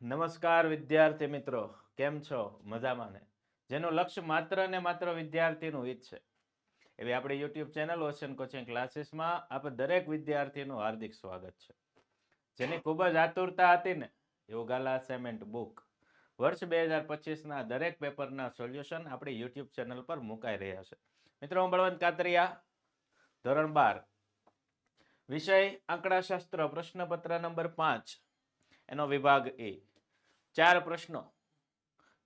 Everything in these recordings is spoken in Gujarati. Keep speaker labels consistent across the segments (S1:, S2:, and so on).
S1: નમસ્કાર વિદ્યાર્થી મિત્રો, કેમ છો? મજામાં ને? જેનું લક્ષ્ય માત્ર ને માત્ર વિદ્યાર્થીનું હિત છે એવી આપણી યુટ્યુબ ચેનલ ઓશન કોચિંગ ક્લાસીસમાં આપ દરેક વિદ્યાર્થીનું હાર્દિક સ્વાગત છે. જેની ખૂબ જ આતુરતા હતી ને એવું ગાલા અસાઇનમેન્ટ બુક વર્ષ 2025ના દરેક પેપરના સોલ્યુશન આપણી યુટ્યુબ ચેનલ પર મુકાઈ રહ્યા છે. મિત્રો, હું બળવંત કાતરિયા, ધોરણ 12, વિષય આંકડાશાસ્ત્ર, પ્રશ્નપત્ર નંબર 5, એનો વિભાગ એ. 4 પ્રશ્નો,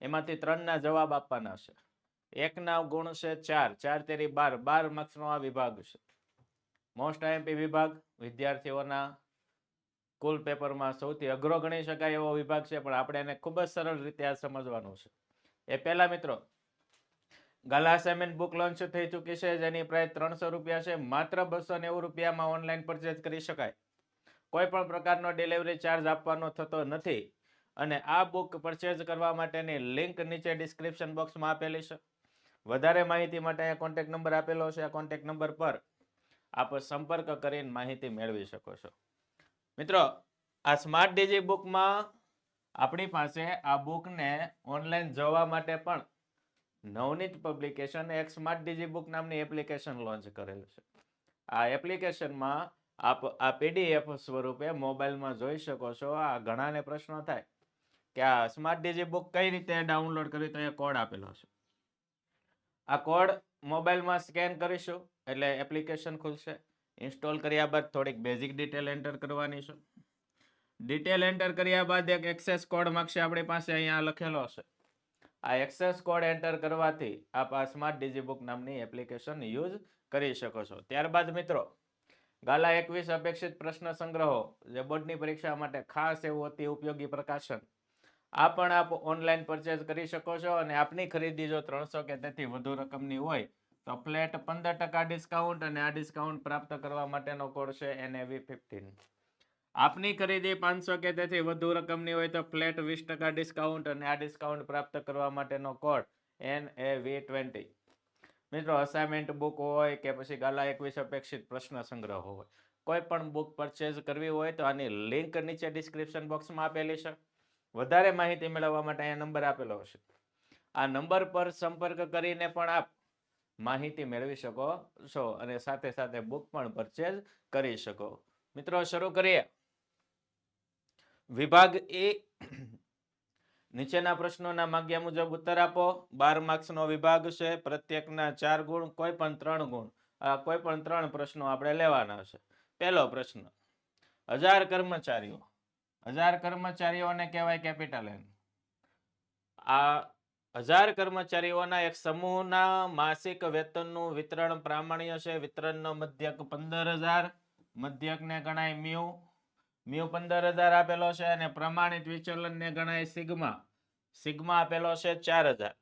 S1: એમાંથી 3ના જવાબ આપવાના છે. 1ના ગુણ છે 4, 4 તેરી 12, 12 માર્ક્સનો આ વિભાગ છે. મોસ્ટ આઈએમપી વિભાગ, વિદ્યાર્થીઓના કુલ પેપરમાં સૌથી અઘરો ગણી શકાય એવો વિભાગ છે, પણ આપણે એને ખૂબ જ સરળ રીતે આ સમજવાનું છે. એ પહેલા મિત્રો, ગાલા અસાઇનમેન્ટ બુક લોન્ચ થઈ ચૂકી છે, જેની પ્રાઇસ 300 રૂપિયા છે. માત્ર 290 રૂપિયામાં ઓનલાઈન પરચેઝ કરી શકાય. કોઈ પણ પ્રકારનો ડિલિવરી ચાર્જ આપવાનો થતો નથી. અને આ બુક પરચેઝ કરવા માટેની લિંક નીચે ડિસ્ક્રિપ્શન બોક્સમાં આપેલી છે. વધારે માહિતી માટે અહીંયા કોન્ટેક્ટ નંબર આપેલો છે. આ કોન્ટેક્ટ નંબર પર આપ સંપર્ક કરીને માહિતી મેળવી શકો છો. મિત્રો, આ સ્માર્ટ ડીજી બુકમાં આપણી પાસે આ બુકને ઓનલાઈન જોવા માટે પણ નવનીત પબ્લિકેશન એક સ્માર્ટ ડીજી બુક નામની એપ્લિકેશન લોન્ચ કરેલ છે. આ એપ્લિકેશનમાં આપ આ પીડીએફ સ્વરૂપે મોબાઈલમાં જોઈ શકો છો. આ ઘણાને પ્રશ્નો થાય કે આ સ્માર્ટ ડીજી બુક કઈ રીતે ડાઉનલોડ કરવી, તો એ કોડ આપેલો છે. આ કોડ મોબાઈલમાં સ્કેન કરીશું એટલે એપ્લિકેશન ખુલશે. ઇન્સ્ટોલ કર્યા બાદ થોડીક બેઝિક ડિટેલ એન્ટર કરવાની છે. ડિટેલ એન્ટર કર્યા બાદ એક એક્સેસ કોડ માંગશે આપણી પાસે, અહીંયા લખેલો છે. આ એક્સેસ કોડ એન્ટર કરવાથી આપ આ સ્માર્ટ ડીજી બુક નામની એપ્લિકેશન યુઝ કરી શકો છો. ત્યારબાદ મિત્રો, ગાલા 21 અપેક્ષિત પ્રશ્ન સંગ્રહો, જે બોર્ડની પરીક્ષા માટે ખાસ એવું અતિ ઉપયોગી પ્રકાશન, આ પણ આપ ઓનલાઈન પરચેઝ કરી શકો છો. અને આપની ખરીદી જો 300 કે તેથી વધુ રકમની હોય તો ફ્લેટ 15% ડિસ્કાઉન્ટ, અને આ ડિસ્કાઉન્ટ પ્રાપ્ત કરવા માટેનો કોડ છે NAV15. આપની ખરીદી 500 કે તેથી વધુ રકમની હોય તો ફ્લેટ 20% ડિસ્કાઉન્ટ, અને આ ડિસ્કાઉન્ટ પ્રાપ્ત કરવા માટેનો કોડ NAV20. મિત્રો, અસાઇનમેન્ટ બુક હોય કે પછી ગાલા 21 અપેક્ષિત પ્રશ્ન સંગ્રહ હોય, કોઈ પણ બુક પરચેઝ કરવી હોય તો આની લિંક નીચે ડિસ્ક્રિપ્શન બોક્સમાં આપેલી છે. વધારે માહિતી મેળવવા માટે અહીંયા નંબર આપેલો હશે. આ નંબર પર સંપર્ક કરીને પણ આપ માહિતી મેળવી શકો છો અને સાથે સાથે બુક પણ પરચેઝ કરી શકો. મિત્રો, શરૂ કરીએ. વિભાગ એ. નીચેના પ્રશ્નોના માગ્યા મુજબ ઉત્તર આપો. 12 માર્ક્સનો વિભાગ છે. પ્રત્યેકના 4 ગુણ, કોઈ પણ 3 ગુણ. કોઈ પણ 3 પ્રશ્નો આપણે લેવાના છે. પહેલો પ્રશ્ન, 1000 કર્મચારીઓ. 1000 કર્મચારીઓને કહેવાય કેપિટલ એન. આ 1000 કર્મચારીઓના એક સમૂહના માસિક વેતનનું વિતરણ પ્રામાણ્ય છે. વિતરણનો મધ્યક 15,000, મધ્યકને ગણાય મ્યુ. મ્યુ 15,000 આપેલો છે, અને પ્રમાણિત વિચલનને ગણાય સિગ્મા. સિગ્મા આપેલો છે 4,000.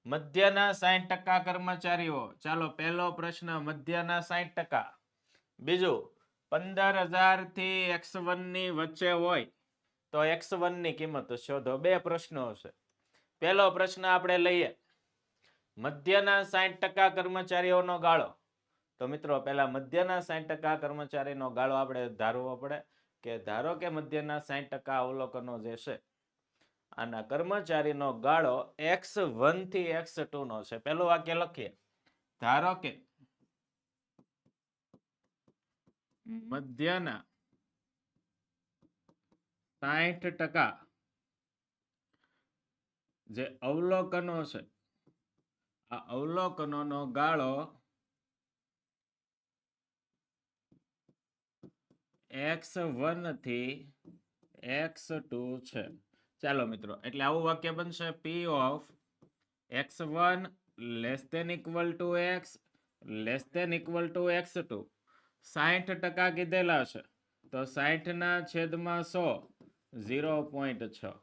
S1: મધ્યના 60% કર્મચારીઓ. ચાલો, પહેલો પ્રશ્ન મધ્યના 60%. બીજું, 15,000 થી x1 ની વચ્ચે હોય તો x1 ની કિંમત શોધો. બે પ્રશ્નો છે. પહેલો પ્રશ્ન આપણે લઈએ. મધ્યના 60% કર્મચારીઓનો ગાળો. તો મિત્રો, પહેલા મધ્યના 60% કર્મચારીનો ગાળો આપણે ધારવો પડે કે ધારો કે મધ્યના 60% અવલોકનો જે છે, આના કર્મચારીનો ગાળો x1 થી x2 નો છે. પહેલું વાક્ય લખીએ. ધારો કે મધ્યના 60% જે અવલોકનો છે, આ અવલોકનોનો ગાળો x1 થી x2 છે. ચાલો મિત્રો, એટલે આવું વાક્ય બનશે. P of x1 less than equal to x less than equal to x2. 60% કીધેલા છે તો 60 ના છેદમાં 100, 0.6.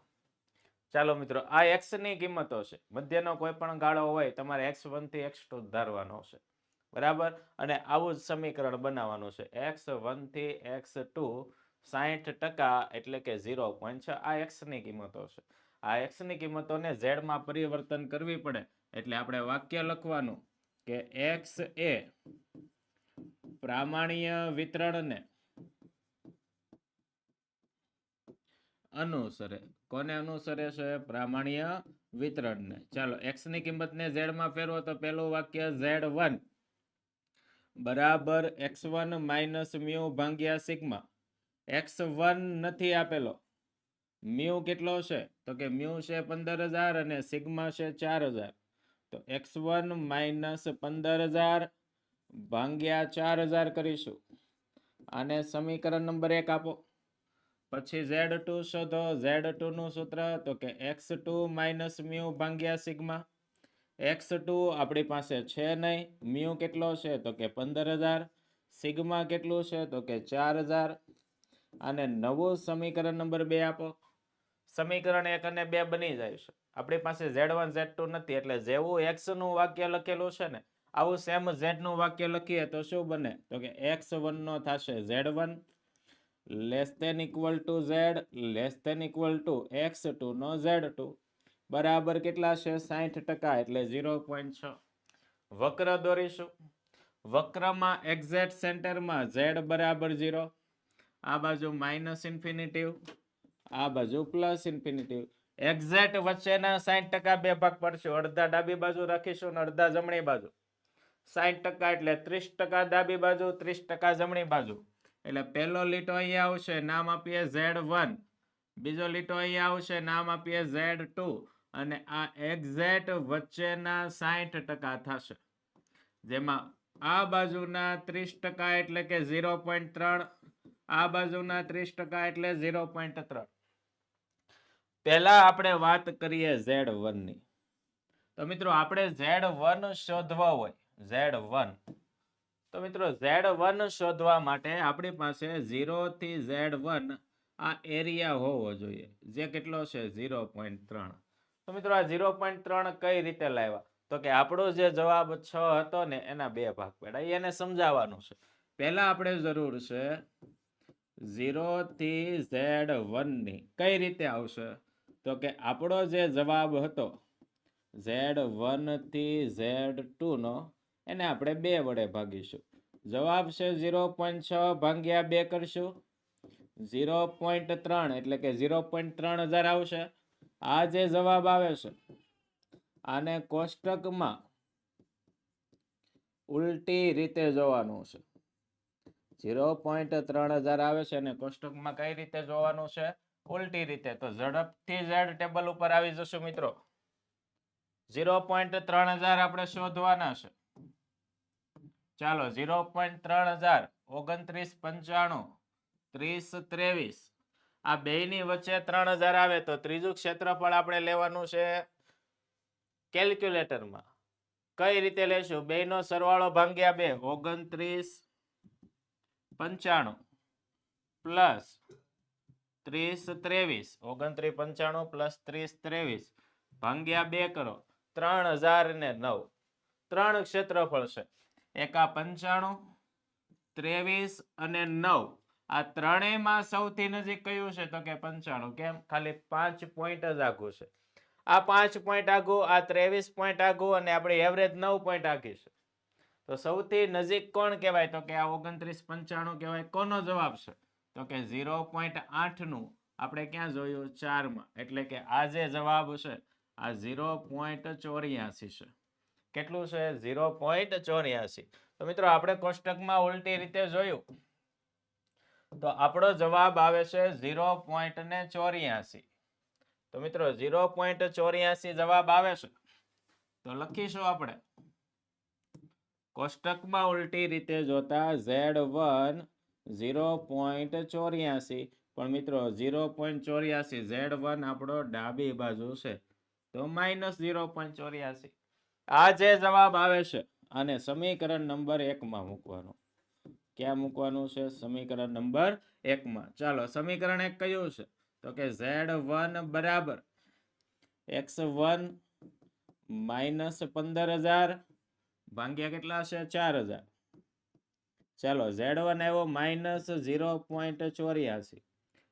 S1: ચાલો મિત્રો, આ x ની કિંમતો છે. મધ્યનો કોઈ પણ ગાળો હોય તમારે x1 થી x2 ધારવાનો છે, બરાબર. અને આવું જ સમીકરણ બનાવવાનું છે. x1 થી x2 60% એટલે કે 0.6. આ x ની કિંમતો છે. આ x ની કિંમતોને z માં પરિવર્તન કરવી પડે, એટલે આપણે વાક્ય લખવાનું કે x એ પ્રામાણ્ય વિતરણને અનુસરે. કોને અનુસરે છે? પ્રામાણ્ય વિતરણને. ચાલો x ની કિંમતને z માં ફેરવો તો પેલું વાક્ય z1 બરાબર x1 માઇનસ મ્યુ ભાગ્યા સિગ્મા. x1 નથી આપેલો, મ્યુ કેટલો છે? તો કે મ્યુ છે 15,000 અને સિગ્મા છે 4,000. તો x1 માઇનસ 15,000 ભાગ્યા 4,000 કરીશું. આને સમીકરણ નંબર 1 આપો. પછી z2 શોધો. z2 નું સૂત્ર તો કે x2 માઇનસ મ્યુ ભાગ્યા સિગ્મા. x2 આપણી પાસે છે નહીં, મ્યુ કેટલો છે? તો કે 15,000. સિગ્મા કેટલું છે? તો કે 4,000. અને નવું સમીકરણ નંબર 2 આપો. સમીકરણ 1 અને 2 બની જાય છે. આપણી પાસે z1 z2 નથી, એટલે જેવું x નું વાક્ય લખેલું છે ને આવું સેમ z નું વાક્ય લખીએ તો શું બને? તો કે x1 નો થશે z1 less than equal to z less than equal to x2 નો z2 બરાબર કેટલા છે? 60%, એટલે 0.6. વક્ર દોરીશું. વક્રમાં એક્ઝેક્ટ સેન્ટરમાં z બરાબર 0, આ બાજુ માઇનસ ઇન્ફિનિટિવ, આ બાજુ પ્લસ ઇન્ફિનિટિવ. એક્ઝેક્ટ વચ્ચેના 60% બે ભાગ પડશે. અડધા ડાબી બાજુ રાખીશું અને અડધા જમણી બાજુ. 60% એટલે 30% ડાબી બાજુ, 30% જમણી બાજુ. એટલે પહેલો લીટો અહીંયા આવશે, નામ આપીએ z1. બીજો લીટો અહીંયા આવશે, નામ આપીએ z2. અને આ એક્ઝેક્ટ વચ્ચેના 60% થશે, જેમાં આ બાજુના 30% એટલે કે 0.3, આ બાજુના 30% એટલે 0.3. પહેલા આપણે વાત કરીએ z1 ની. તો મિત્રો આપણે z1 શોધવા હોય, z1, તો મિત્રો z1 શોધવા માટે આપણી પાસે 0 થી z1 આ એરિયા હોવો જોઈએ, જે કેટલો છે? 0.3. તો મિત્રો આ 0.3 કઈ રીતે લાવ્યા? તો કે આપણો જે જવાબ 6 હતો ને એના બે ભાગ પડ્યા, એને સમજાવવાનું છે. પહેલા આપણે જરૂર છે 0 થી z1 ની. કઈ રીતે આવશે? તો કે આપણો જે જવાબ હતો z1 થી z2 નો, એને આપણે 2 વડે ભાગીશું. જવાબ છે 0.6 ભાગ્યા 2 કરશું, 0.3 એટલે કે 0.3000 આવશે. આ જે જવાબ આવે છે આને કોષ્ટકમાં ઉલટી રીતે જોવાનું છે. 0.3000 આવે છે અને કોષ્ટકમાં કઈ રીતે જોવાનું છે? ઉલટી રીતે. તો ઝડપથી z ટેબલ ઉપર આવી જશું મિત્રો. 0.3000 આપણે શોધવાના છે. ચાલો 0.3000, 29, 95, 30, 23, આ બેયની વચ્ચે 3000 આવે તો ત્રીજું ક્ષેત્રફળ આપણે લેવાનું છે કેલ્ક્યુલેટરમાં. કઈ રીતે લેશું? બેયનો સરવાળો ભાગ્યા 2, 29, 95 પ્લસ 30, 23, 29, 95 પ્લસ 30, 23 ભાગ્યા 2 કરો, 3009. 3 ક્ષેત્રફળ છે. એક આ 95, 23 અને 9. આ ત્રણેયમાં સૌથી નજીક કયું છે? તો કે 95. કેમ? ખાલી 5 પોઈન્ટ જ આઘું છે. આ 5 પોઈન્ટ આઘું, આ 23 પોઈન્ટ આઘું અને આપણી એવરેજ 9 પોઈન્ટ આઘી છે. તો સૌથી નજીક કોણ કહેવાય? તો કે આ 29, 95 કહેવાય. કોનો જવાબ છે? તો કે 0.8 નું આપણે ક્યાં જોયું? 4 માં. એટલે કે આ જે જવાબ છે આ 0.84 છે. કેટલું છે? 0.84. તો મિત્રો આપણે કોષ્ટકમાં ઉલટી રીતે જોયું તો આપણો જવાબ આવે છે 0.84. તો મિત્રો 0.84 જવાબ આવે છે. તો લખીશું આપણે કોષ્ટકમાં ઉલટી રીતે જોતા z1 0.84. પણ મિત્રો 0.84 z1 આપણો ડાબી બાજુ છે, તો -0.84. આ જે જવાબ આવે છે આને સમીકરણ નંબર 1 માં મૂકવાનું. ક્યાં મૂકવાનું છે? સમીકરણ નંબર 1 માં. ચાલો સમીકરણ 1 કયું છે? તો કે z1 બરાબર x1 માઇનસ 15,000 ભાગ્યા કેટલા છે? 4,000. ચાલો z1 આવ્યો -0.84.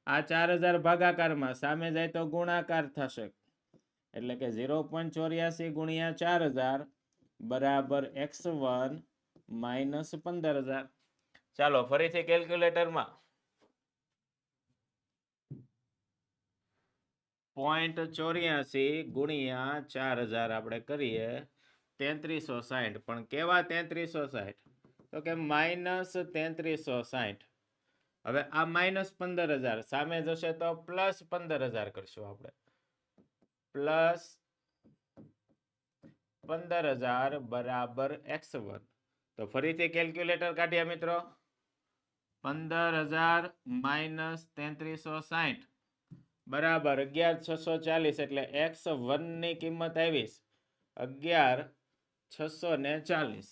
S1: આ 4,000 ભાગાકારમાં સામે જાય તો ગુણાકાર થશે, એટલે કે 0.84 ગુણ્યા 4,000 બરાબર x1 માઇનસ 15,000. ચાલો ફરીથી કેલ્ક્યુલેટરમાં 0.84 ગુણ્યા 4000 આપણે કરીએ 3360. પણ કેવા 3360? તો કે -3360. હવે આ -15,000 સામે જશે તો +15,000 કરશું આપણે. +15,000 બરાબર x1. તો ફરીથી કેલ્ક્યુલેટર કાઢ્યા મિત્રો. 15,000 - 3360 બરાબર 11,640. એટલે x1 ની કિંમત આવી 11,640.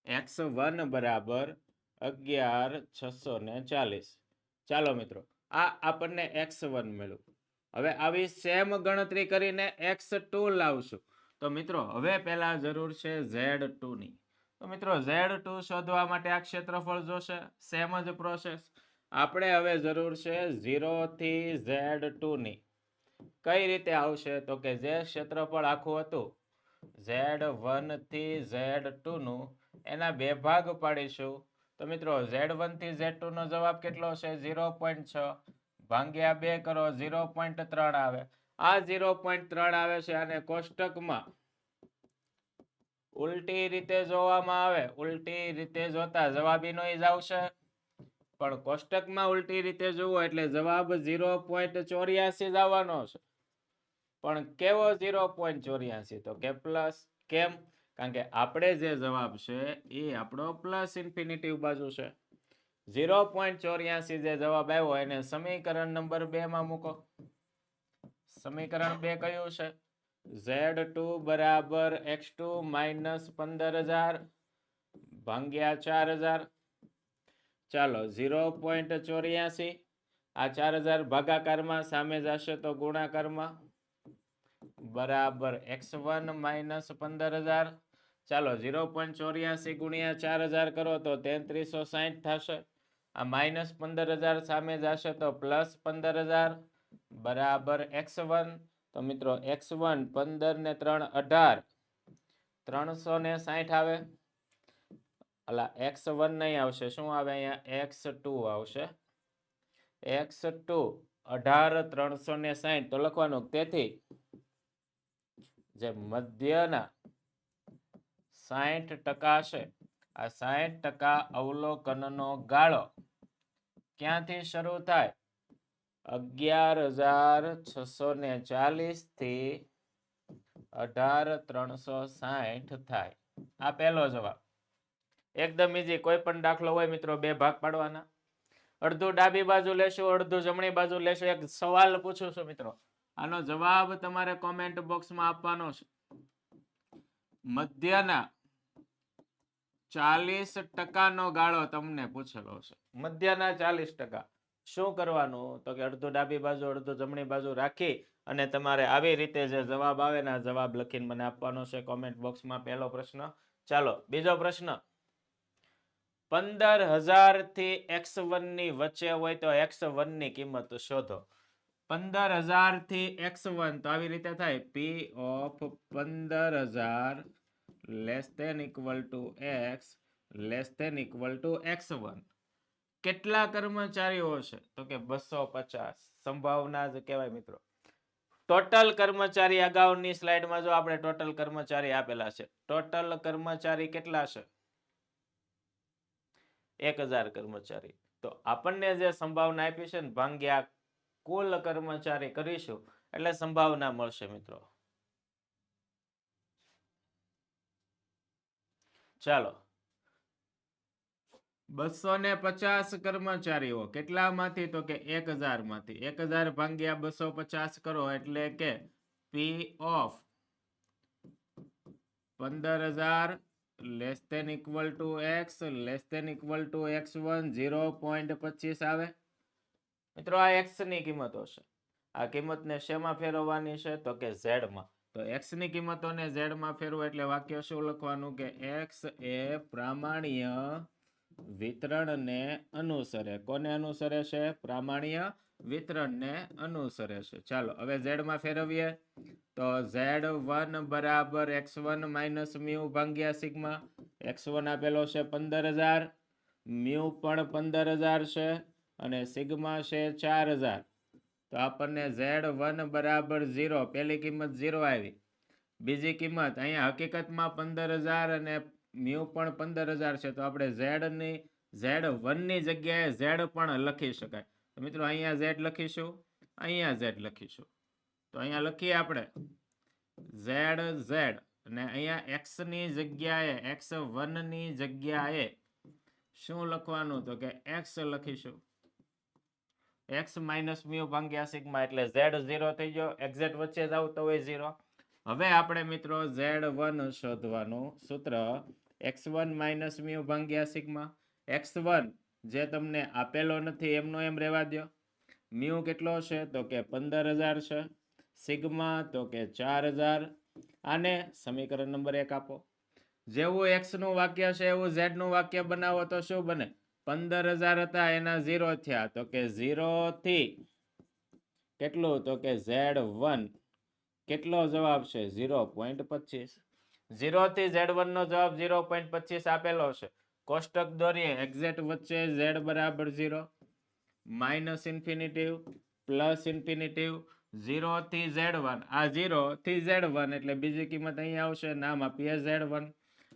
S1: x1 બરાબર 11,640. ચાલો મિત્રો, આ આપણને x1 મળ્યું. હવે આવી સેમ ગણતરી કરીને x2 લાવશું. તો મિત્રો હવે પહેલા જરૂર છે Z2 ની. તો મિત્રો Z2 શોધવા માટે આ ક્ષેત્રફળ જોશે. સેમ જ પ્રોસેસ. આપણે હવે જરૂર છે 0 થી Z2 ની. કઈ રીતે આવશે? તો કે જે ક્ષેત્રફળ આખું હતું Z1 થી Z2 નું, એના બે ભાગ પાડીશું. તો મિત્રો Z1 થી Z2 નો જવાબ કેટલો છે? 0.6 ભાગ્યા 2 કરો 0.3 આવે. આ 0.3 આવે છે અને કોષ્ટકમાં ઉલટી રીતે જોવામાં આવે. ઉલટી રીતે જોતા જવાબીનો જ આવશે. પણ કોષ્ટકમાં ઉલટી રીતે જોવો એટલે જવાબ 0.84 જ આવવાનો છે. પણ કેવો 0.84? તો કે પ્લસ. કેમ? કારણ કે આપણે જે જવાબ છે એ આપણો પ્લસ ઇન્ફિનિટિવ બાજુ છે. 0.84 જે જવાબ આવ્યો એને સમીકરણ નંબર 2 માં મૂકો. સમીકરણ 2 કયું છે? Z2 બરાબર x2 -15,000 ભાગ્યા 4,000. ચાલો 0.84. આ 4,000 ભાગાકારમાં, સામે જશે તો ગુણાકારમાં, બરાબર x1 -15,000. ચાલો 0.84 ગુણ્યા 4,000 કરો તો 3360 થશે. આ -15,000 સામે જશે તો +15,000 બરાબર x1. તો મિત્રો x1 15 ને 3 18, 360 આવે. અલા x1 નહીં આવશે, શું આવે અહીંયા? x2 આવશે. x2 18 360. તો લખવાનું તેથી જે મધ્યના 60% છે, આ 60% અવલોકનનો ગાળો ક્યાંથી શરૂ થાય? 11,640 થી 18,360 થાય. આ પહેલો જવાબ. એકદમ ઈઝી. કોઈ પણ દાખલો હોય મિત્રો, બે ભાગ પાડવાના. અડધું ડાબી બાજુ લેશું, અડધું જમણી બાજુ લેશું. એક સવાલ પૂછું છું મિત્રો, આનો જવાબ તમારે કોમેન્ટ બોક્સમાં આપવાનો છે. મધ્યના 40% ગાળો તમને પૂછેલો છે. મધ્યના 40%. શું કરવાનું? તો કે અડધું ડાબી બાજુ અડધું જમણી બાજુ રાખી અને તમારે આવી રીતે જે જવાબ આવે ને, જવાબ લખીને મને આપવાનો છે કોમેન્ટ બોક્સમાં. પહેલો પ્રશ્ન. ચાલો બીજો પ્રશ્ન. 15,000 થી x1 ની વચ્ચે હોય તો x1 ની કિંમત શોધો. 15,000 થી x1 તો આવી રીતે થાય P of 15,000 less than equal to x less than equal to x1. કેટલા કર્મચારીઓ છે? તો કે 250. સંભાવના જ કહેવાય મિત્રો. ટોટલ કર્મચારી અગાઉની સ્લાઇડમાં જો આપણે ટોટલ કર્મચારી આપેલા છે. ટોટલ કર્મચારી કેટલા છે? 1000 કર્મચારી. તો આપણને જે સંભાવના આપી છે ને, ભાગ્યા કુલ કર્મચારી કરીશું એટલે સંભાવના મળશે મિત્રો. ચાલો 250 કર્મચારીઓ કેટલામાંથી? તો કે 1000 માંથી. 1000 ભાગ્યા 250 કરો એટલે કે P of 15,000 less than equal to x less than equal to x1 0.25 આવે. મિત્રો આ x ની કિંમતો છે. આ કિંમતને શેમાં ફેરવવાની છે? તો કે z માં. તો x ની કિંમતોને z માં ફેરવો એટલે વાક્ય શું લખવાનું? કે x એ પ્રામાણ્ય વિતરણને અનુસરે. કોને અનુસરે છે? પ્રામાણ્ય વિતરણને અનુસરે છે. ચાલો હવે z માં ફેરવીએ તો z1 બરાબર x1 - μ ભાગ્યા સિગ્મા. x1 આપેલો છે 15,000 મ્યુ પણ 15,000 છે અને સિગ્મા છે 4,000. તો આપણને Z1 બરાબર 0, પહેલી કિંમત 0 આવી. બીજી કિંમત અહીંયા હકીકતમાં 15,000 અને મ્યુ પણ 15,000 છે, તો આપણે Z1 ની જગ્યાએ Z પણ લખી શકાય. તો મિત્રો અહીંયા Z લખીશું, અહીંયા Z લખીશું. તો અહીંયા લખીએ આપણે Z અને અહીંયા x ની જગ્યાએ x1 ની જગ્યાએ શું લખવાનું, તો કે x લખીશું. x માઇનસ મ્યુ ભાગ્યા સિગ્મા એટલે Z 0 થઈ ગયો. એક્ઝેક્ટ વચ્ચે જ આવતો હોય 0. હવે આપણે મિત્રો Z1 શોધવાનું સૂત્ર x1 માઇનસ મ્યુ ભાગ્યા સિગ્મા. x1 જે તમને આપેલો નથી એમનો એમ રહેવા દો. મ્યુ કેટલો છે, તો કે 15,000 છે. સિગ્મા તો કે 4,000. આને સમીકરણ નંબર 1 આપો. જેવું x નું વાક્ય છે એવું z નું વાક્ય બનાવો તો શું બને? 15,000 હતા એના 0 થયા, તો કે 0 થી કેટલું, તો કે Z1 કેટલો જવાબ છે 0.25. 0 થી Z1 નો જવાબ 0.25 આપેલો છે. કોષ્ટક દોરીએ, એક્ઝેક્ટ વચ્ચે z બરાબર 0, માઇનસ ઇન્ફિનિટિવ પ્લસ ઇન્ફિનિટિવ. 0 થી Z1, આ 0 થી Z1 એટલે બીજી કિંમત અહીંયા આવશે, નામ આપીએ Z1.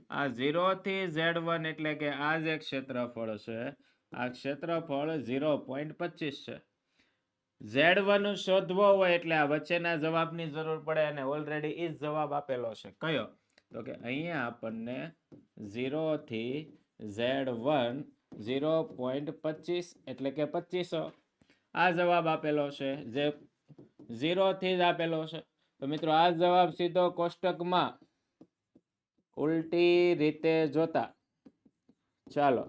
S1: આ 0 થી Z1 એટલે કે આ જે ક્ષેત્રફળ છે, આ ક્ષેત્રફળ 0.25 છે. Z1 શોધવો હોય એટલે આ વચ્ચેના જવાબની જરૂર પડે અને ઓલરેડી ઈ જવાબ આપેલો છે. કયો? તો કે અહીંયા આપણને 0 થી Z1 0.25 એટલે કે 2500 આ જવાબ આપેલો છે, જે 0 થી જ આપેલો છે. તો મિત્રો આ જવાબ સીધો કોષ્ટકમાં ઉલટી રીતે જોતા, ચાલો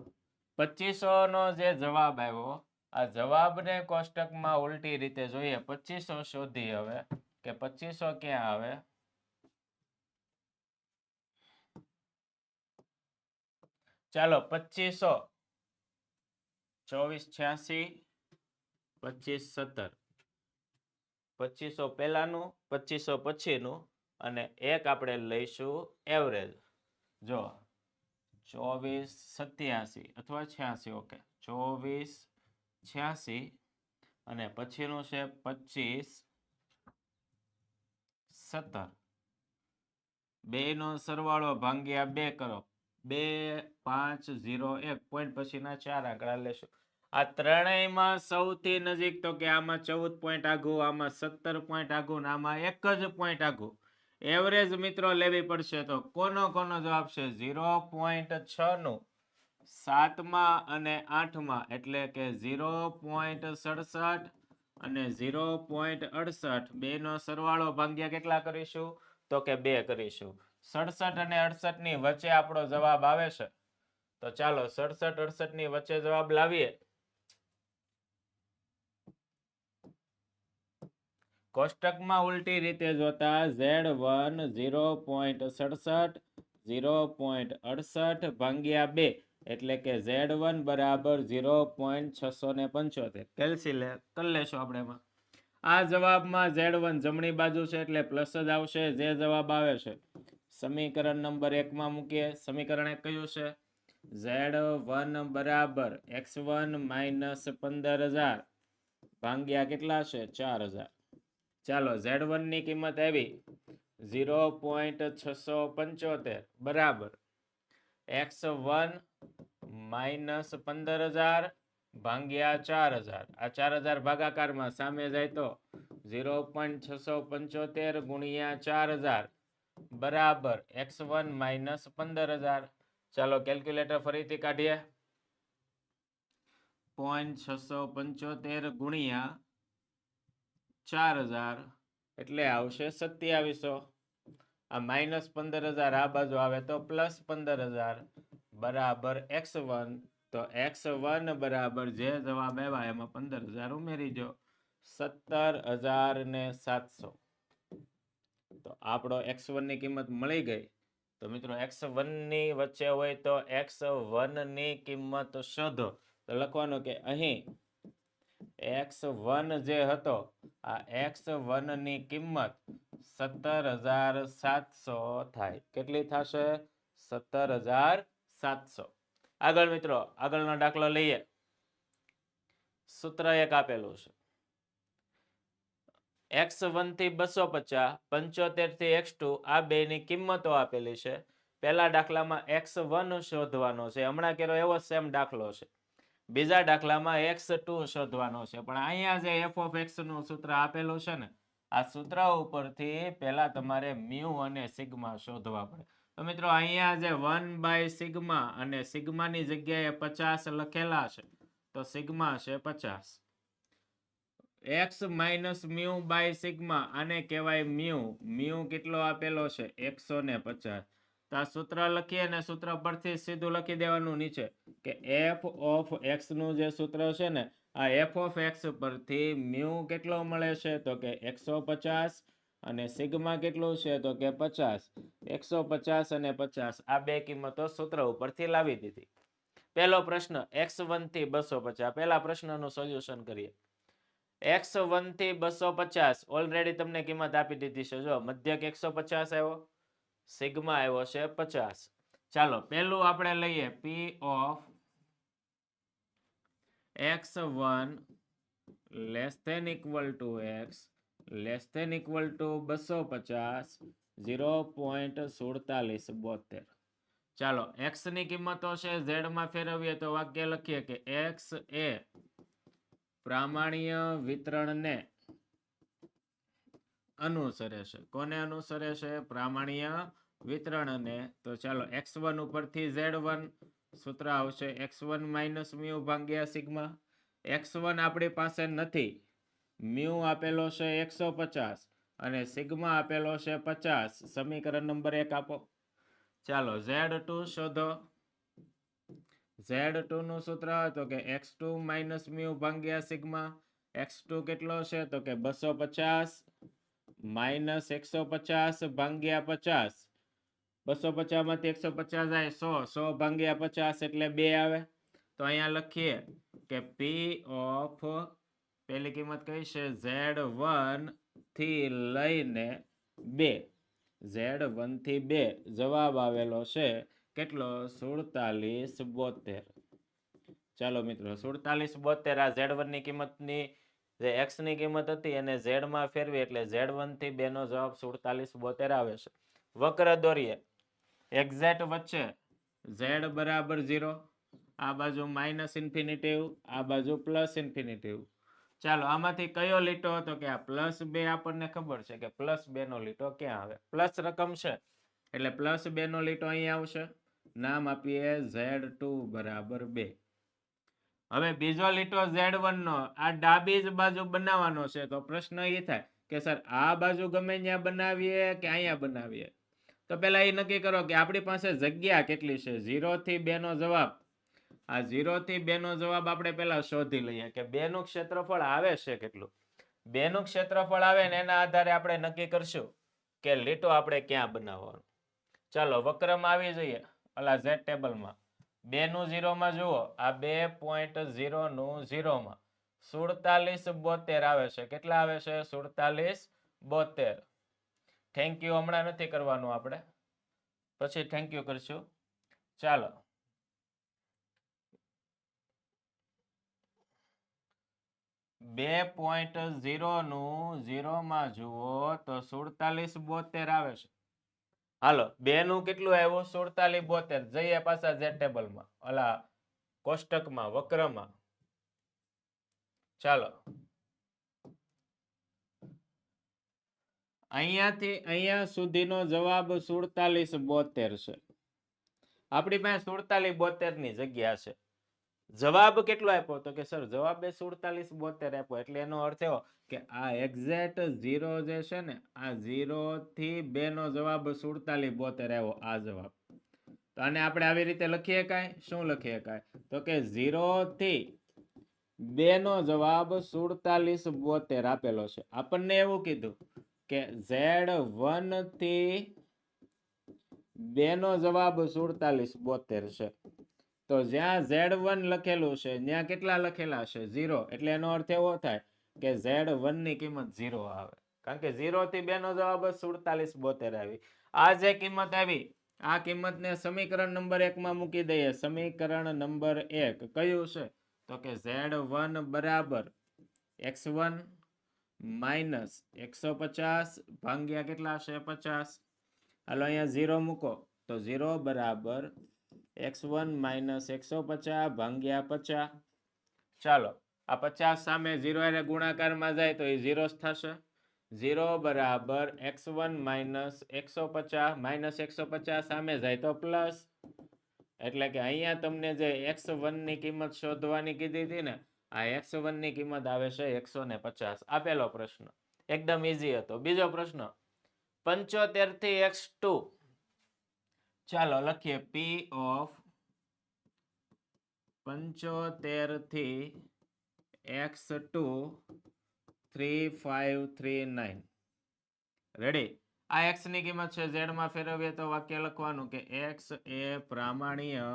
S1: 2500 નો જે જવાબ આવ્યો, આ જવાબને કોષ્ટકમાં ઉલટી રીતે જોઈએ. 2500 શોધી હવે કે 2500 ક્યાં આવે. ચાલો 2500 2486 2517 2500 પહેલાનું, 2500 પછીનું અને એક આપણે લઈશું એવરેજ. જો 2487 અથવા 86, ઓકે 2486 અને પછીનું છે 2517. બેનો સરવાળો ભાગ્યા 2 કરો. 2501 પોઈન્ટ પછીના 4 આંકડા લેશું. આ ત્રણેયમાં સૌથી નજીક તો કે આમાં 14 પોઈન્ટ આઘું, આમાં 17 પોઈન્ટ આઘું, આમાં એક જ પોઈન્ટ આઘું. એવરેજ મિત્રો લેવી પડશે, તો કોનો જવાબ છે 0.6 નું 7મા અને 8મા એટલે કે 0.67 અને 0.68. બેનો સરવાળો ભાગ્યા કેટલા કરીશું, તો કે 2 કરીશું. 67 અને 68 ની વચ્ચે આપણો જવાબ આવે છે. તો ચાલો 67 68 ની વચ્ચે જવાબ લાવીએ. કોષ્ટકમાં ઉલટી રીતે જોતા Z1 0.67 0.68 ભાગ્યા 2 એટલે કે Z1 બરાબર 0.675. કેલ્ક્યુલેટ કરી લેશું આપણે એમાં. આ જવાબમાં Z1 જમણી બાજુ છે એટલે પ્લસ જ આવશે, જે જવાબ આવે છે. સમીકરણ નંબર 1 માં મૂકીએ. સમીકરણ 1 કયું છે? Z1 બરાબર x1 માઇનસ 15,000 ભાગ્યા કેટલા છે 4,000. ચાલો Z1 ની કિંમત આવી 0.675 બરાબર x1 માઇનસ 15,000 ભાગ્યા 4,000. આ 4,000 ભાગાકારમાં સામે જાય તો 0.675 ગુણ્યા 4,000 બરાબર x1 માઇનસ 15,000. ચાલો કેલ્ક્યુલેટર ફરીથી કાઢીએ. 0.675 ગુણ્યા 4,000 એટલે આવશે 2700. આ માઇનસ 15,000 આ બાજુ આવે તો પ્લસ 15,000 બરાબર x1. તો x1 બરાબર જે જવાબ આવ્યા એમાં 15,000 ઉમેરી દો, 17,700. તો આપણો x1 ની કિંમત મળી ગઈ. તો મિત્રો x1 ની વચ્ચે હોય તો x1 ની કિંમત શોધો. તો લખવાનું કે અહીં x1 જે હતો, આ x1 ની કિંમત 17,700 થાય. કેટલી થશે? 17,700. આગળ મિત્રો આગળનો દાખલો લઈએ. સૂત્ર એક આપેલું છે. x1 થી 250, 75 થી x2 આ બેની કિંમતો આપેલી છે. પહેલા દાખલામાં x1 શોધવાનો છે. હમણાં કર્યો એવો સેમ દાખલો છે. બીજા દાખલામાં x2 શોધવાનો છે. પણ અહીંયા જે f of x નું સૂત્ર આપેલું છે ને, આ સૂત્ર ઉપરથી પહેલા તમારે મ્યુ અને સિગ્મા શોધવા પડે. તો મિત્રો અહીંયા જે 1/σ અને સિગ્માની જગ્યાએ 50 લખેલા છે, તો સિગ્મા છે 50. x minus mu by sigma આને કહેવાય મ્યુ. મ્યુ કેટલો આપેલો છે? 150. તો આ સૂત્ર લખીએ ને સૂત્ર પરથી સીધું લખી દેવાનું નીચે કે f of x નું જે સૂત્ર છે ને, આ f of x પરથી મ્યુ કેટલો મળે છે? તો કે 150 અને સિગ્મા કેટલું છે? તો કે 50. 150 અને 50 આ બે કિંમતો સૂત્ર ઉપરથી લાવી દીધી. પહેલો પ્રશ્ન x1 થી 250. પહેલા પ્રશ્નનું સોલ્યુશન કરીએ. x1 થી 250 ઓલરેડી તમને કિંમત આપી દીધી છે. જો મધ્યક 150 આવ્યો, સિગ્મા આવ્યો છે 50. ચાલો પહેલું આપણે લઈએ p of x1 less than equal to x less than equal to 250 0.4772. ચાલો x ની કિંમતો છે z માં ફેરવીએ તો વાક્ય લખીએ કે x એ પ્રામાણ્ય વિતરણને અનુસરે છે. કોને અનુસરે છે? પ્રામાણ્ય વિતરણને. તો ચાલો x1 ઉપરથી z1 સૂત્ર આવશે x1 માઇનસ મ્યુ ભાગ્યા સિગ્મા. x1 આપણી પાસે નથી, મ્યુ આપેલો છે 150 અને સિગ્મા આપેલો છે 50. સમીકરણ નંબર 1 આપો. ચાલો z2 શોધો. z2 નું સૂત્ર તો કે x2 માઇનસ મ્યુ ભાગ્યા સિગ્મા. x2 કેટલો છે? તો કે 250 માઇનસ 150 ભાગ્યા 50. 250 માંથી 150 જાય 100 ભાગ્યા 50 એટલે 2 આવે. તો અહીંયા લખીએ કે p of પહેલી કિંમત કઈ છે? z1 થી લઈને 2. z1 થી 2 જવાબ આવેલો છે કેટલો? 4772. ચાલો મિત્રો 4772 આ z1 ની કિંમતની જે x ની કિંમત હતી એને z માં ફેરવી એટલે z1 થી 2 નો જવાબ 4772 આવે છે. વક્ર દોરીએ. એક્ઝેક્ટ વચ્ચે z બરાબર 0, આ બાજુ માઇનસ ઇન્ફિનિટિવ, આ બાજુ પ્લસ ઇન્ફિનિટિવ. ચાલો આમાંથી કયો લીટો હતો? કે આ +2 આપણને ખબર છે કે +2 નો લીટો ક્યાં આવે? પ્લસ રકમ છે એટલે +2 નો લીટો અહીંયા આવશે. નામ આપીએ z2 બરાબર 2. હવે બીજો લીટો z1 નો આ ડાબી જ બાજુ બનાવવાનો છે. તો પ્રશ્ન એ થાય કે સર આ બાજુ ગમે ત્યાં બનાવીએ કે અહીંયા બનાવીએ? તો પહેલા એ નક્કી કરો કે આપણી પાસે જગ્યા કેટલી છે. 0 થી 2 નો જવાબ, આ 0 થી 2 નો જવાબ આપણે પહેલા શોધી લઈએ કે 2 નું ક્ષેત્રફળ આવે છે કેટલું. 2 નું ક્ષેત્રફળ આવે ને એના આધારે આપણે નક્કી કરશું કે લીટો આપણે ક્યાં બનાવવાનો. ચાલો વક્રમાં આવી જઈએ ઓલા z ટેબલમાં. 2 નું 0 માં જુઓ, આ 2.0 નું 0 માં 4772 આવે છે. કેટલા આવે છે? 4772. થેન્ક યુ હમણાં નથી કરવાનું, આપણે પછી થેન્ક યુ કરશું. ચાલો બે 2.0 નું 0 માં જુઓ તો 4772 આવે છે. હાલો 2 નું કેટલું આવ્યું? 4772. જઈએ પાછા z ટેબલમાં ઓલા કોષ્ટકમાં વક્રમાં. ચાલો અહીંયાથી અહીંયા સુધીનો જવાબ 4772 છે. આપણી પાસે 4772 ની જગ્યા છે. જવાબ કેટલો આપ્યો? તો કે સર જવાબ 4772 આપ્યો. એટલે એનો અર્થ એવો કે આ એક્ઝેક્ટ 0 જે છે ને, આ 0 થી 2 નો જવાબ 4772 આવ્યો. આ જવાબ તો આને આપણે આવી રીતે લખીએ કાંઈ? શું લખીએ કાંઈ? તો કે 0 થી 2 નો જવાબ 4772 આપેલો છે. આપણને એવું કીધું કે z1 થી 2 નો જવાબ 4772 છે. તો જ્યાં z1 લખેલું છે ત્યાં કેટલા લખેલા છે? 0. એટલે એનો અર્થ એવો થાય કે z1 ની કિંમત 0 આવે. કારણ કે 0 થી 2 નો જવાબ 4772 આવી. આ જે કિંમત આવી આ કિંમતને સમીકરણ નંબર 1 માં મૂકી દઈએ. સમીકરણ નંબર 1 કયું છે? તો કે Z1 બરાબર x1 માઇનસ 150 ભાગ્યા કેટલા છે? 50. હાલો અહીંયા 0 મૂકો તો 0 બરાબર x1 માઇનસ 150 ભાગ્યા 50. ચાલો આ 50 સામે 0 એને ગુણાકારમાં જાય તો એ 0 જ થશે. 0 બરાબર x1 માઇનસ 150 માઇનસ 150 સામે જાય તો પ્લસ. એટલે કે અહીંયા તમને જે x1 ની કિંમત શોધવાની કીધી હતી ને, આ x1 ની કિંમત આવે છે 150. આપેલો પ્રશ્ન એકદમ ઈઝી હતો. બીજો પ્રશ્ન 75 થી x2. ચાલો લખીએ p ઓફ 75 થી x2 3539. રેડી? આ x ની કિંમત છે, z માં ફેરવીએ તો વાક્ય લખવાનું કે x એ પ્રામાણ્ય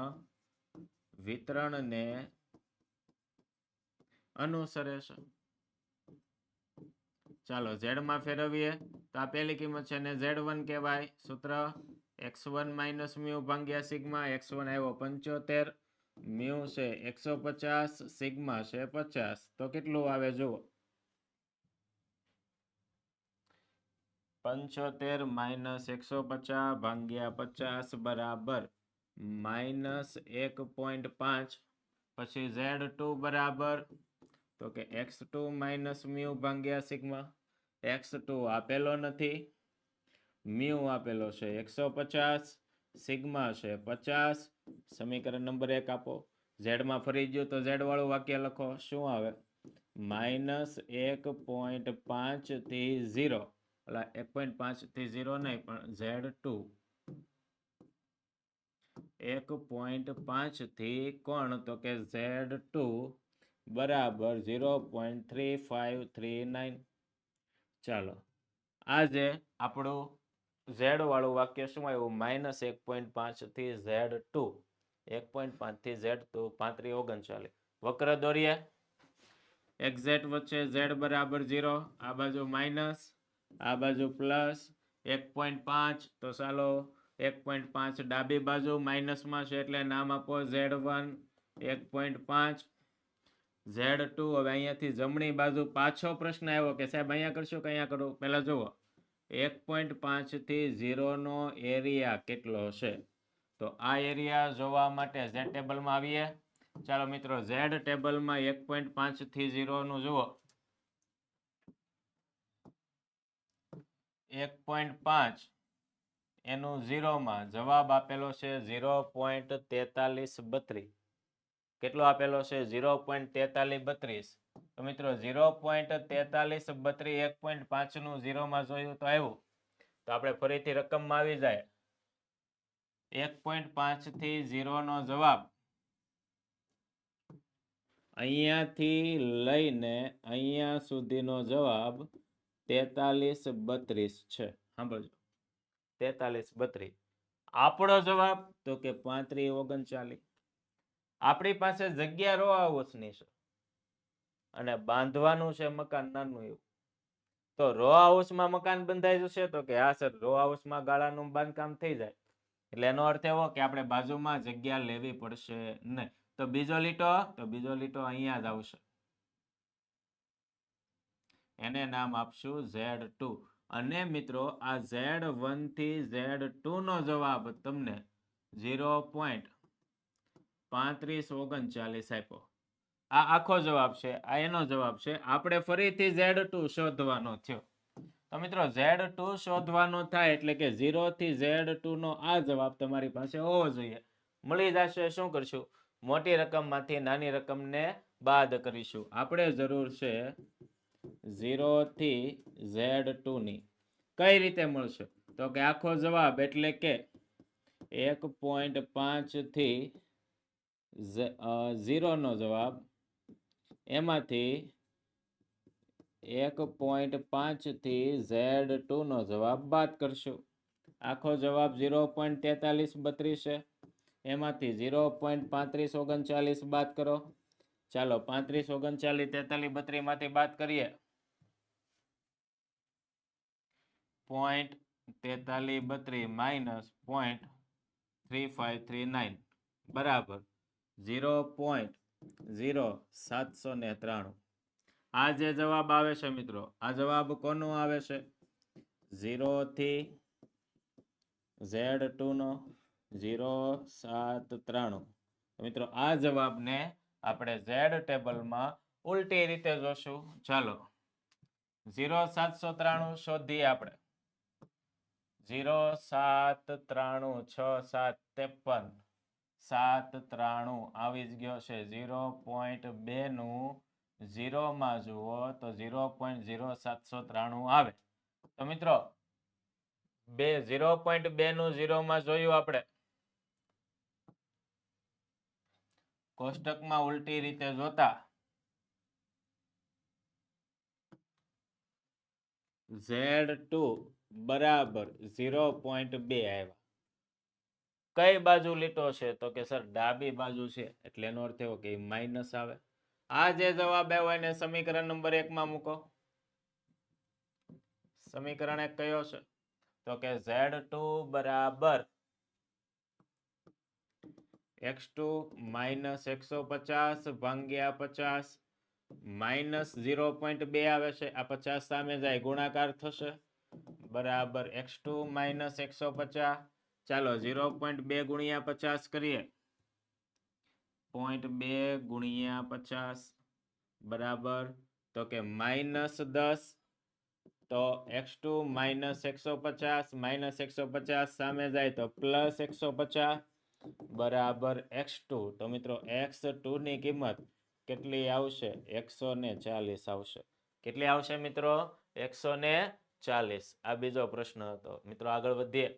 S1: વિતરણને અનુસરે છે. ચાલો z માં ફેરવીએ તો આ પહેલી કિંમત છે ને z1 કહેવાય. સૂત્ર x1 માઇનસ મ્યુ ભાગ્યા સિગ્મા. x1 આવ્યો 75, મ્યુ છે 150, સિગ્મા છે 50. તો કેટલું આવે જુઓ? 75 માઇનસ 150 ભાગ્યા 50 બરાબર -1.5. પછી z2 બરાબર તો કે x2 માઇનસ મ્યુ ભાગ્યા સિગ્મા. x2 આપેલો નથી, મ્યુ આપેલો છે 150, સિગ્મા છે 50. સમીકરણ નંબર 1 આપો. z માં ફરી ગયું તો z વાળું વાક્ય લખો. શું આવે? -1.5 થી 0. 1.5 થી 0 નહીં, પણ z2 1.5 થી કોણ? તો કે z2 બરાબર 0.3539. ચાલો આજે આપણું z વાળું વાક્ય શું આવ્યું? -1.5 થી z2. 1.5 થી z2 3539. વક્ર દોરીએ. એક્ઝેક્ટ વચ્ચે z બરાબર 0, આ બાજુ માઇનસ, આ બાજુ પ્લસ. 1.5 તો ચાલો 1.5 ડાબી બાજુ માઇનસમાં છે એટલે નામ આપો z1. 1.5 z2. હવે અહીંયાથી જમણી બાજુ પાછો પ્રશ્ન આવ્યો કે સાહેબ અહીંયા કરશું કે અહીંયા કરું? પહેલા જુઓ 1.5 થી 0 નો એરિયા કેટલો છે? તો આ એરિયા જોવા માટે z ટેબલમાં આવીએ. ચાલો મિત્રો z ટેબલમાં 1.5 થી 0 નું જુઓ. 1.5 એનું 0 માં જવાબ આપેલો છે 0.4332. કેટલો આપેલો છે? 0.4332. તો મિત્રો 0.4332 1.5 નું 0 માં જોયું તો આવ્યું. તો આપણે ફરીથી રકમમાં આવી જાય. 1.5 થી 0 નો જવાબ અહીંયાથી લઈને અહીંયા સુધીનો જવાબ 4332 છે. સાંભળજો, 4332. આપણો જવાબ તો કે 3539. આપણી પાસે જગ્યા રો હાઉસની છે અને બાંધવાનું છે મકાન નાનું એવું. તો રો હાઉસમાં મકાન બંધાઈ જશે? તો કે હા સર, રો હાઉસમાં ગાળાનું બાંધકામ થઈ જાય. એટલે એનો અર્થ એવો કે આપણે બાજુમાં જગ્યા લેવી પડશે નહીં. તો બીજો લીટો અહીંયા જ આવશે. એને નામ આપશું Z2. અને મિત્રો આ Z1 થી Z2 નો જવાબ તમને 0.3539 આપ્યો. આ આખો જવાબ છે, આ એનો જવાબ છે. આપણે ફરીથી Z2 શોધવાનો થયો. તો મિત્રો Z2 શોધવાનો થાય એટલે કે 0 થી Z2 નો આ જવાબ તમારી પાસે હોવો જોઈએ. મળી જશે. શું કરશું? મોટી રકમમાંથી નાની રકમને બાદ કરીશું. આપણે જરૂર છે 0 થી Z2 ની. કઈ રીતે મળશે? તો કે આખો જવાબ એટલે કે 1.5 થી 0 નો જવાબ, એમાંથી 1.5 થી Z2 નો જવાબ બાદ કરશું. આખો જવાબ 0.4332 છે. એમાંથી 0.3539 બાદ કરો. ચાલો 35 39 43 32 માંથી બાદ કરીએ. 0.4332 માઇનસ 0.3539. 3539 બરાબર 0.0793. આ જે જવાબ આવે છે મિત્રો, આ જવાબ કોનો આવે છે? 0 થી Z2 નો 0.793. મિત્રો આ જવાબને આપણે Z ટેબલમાં ઉલટી રીતે જોશું. ચાલો 0.793 શોધીએ આપણે. 0.793 793 આવી જ ગયો છે. 0.2 નું 0 માં જુઓ તો 0.0793 આવે. તો મિત્રો 0.2 નું 0 માં જોયું આપણે. કોષ્ટકમાં ઉલટી રીતે જોતા Z2 બરાબર 0.2 આવ્યા. કઈ બાજુ લીટો છે? તો કે સર ડાબી બાજુ છે, એટલે એનો અર્થ એવો કે માઇનસ આવે. આ જે જવાબ આવ્યો એને સમીકરણ નંબર 1 માં મૂકો. સમીકરણ 1 કયો છે? તો કે Z2 બરાબર x2 માઇનસ 150 ભાગ્યા 50 માઇનસ 0.2 આવે છે. આ 50 સામે જાય ગુણાકાર થશે બરાબર x2 માઇનસ 150. ચાલો 0.2 ગુણ્યા 50 કરીએ. 0.2 ગુણ્યા 50 બરાબર તો કે માઇનસ 10. તો x2 માઇનસ 150 માઇનસ 150 સામે જાય તો પ્લસ 150 બરાબર x2. તો મિત્રો x2 ની કિંમત કેટલી આવશે? 140 આવશે. કેટલી આવશે મિત્રો? 140. આ બીજો પ્રશ્ન હતો. મિત્રો આગળ વધીએ.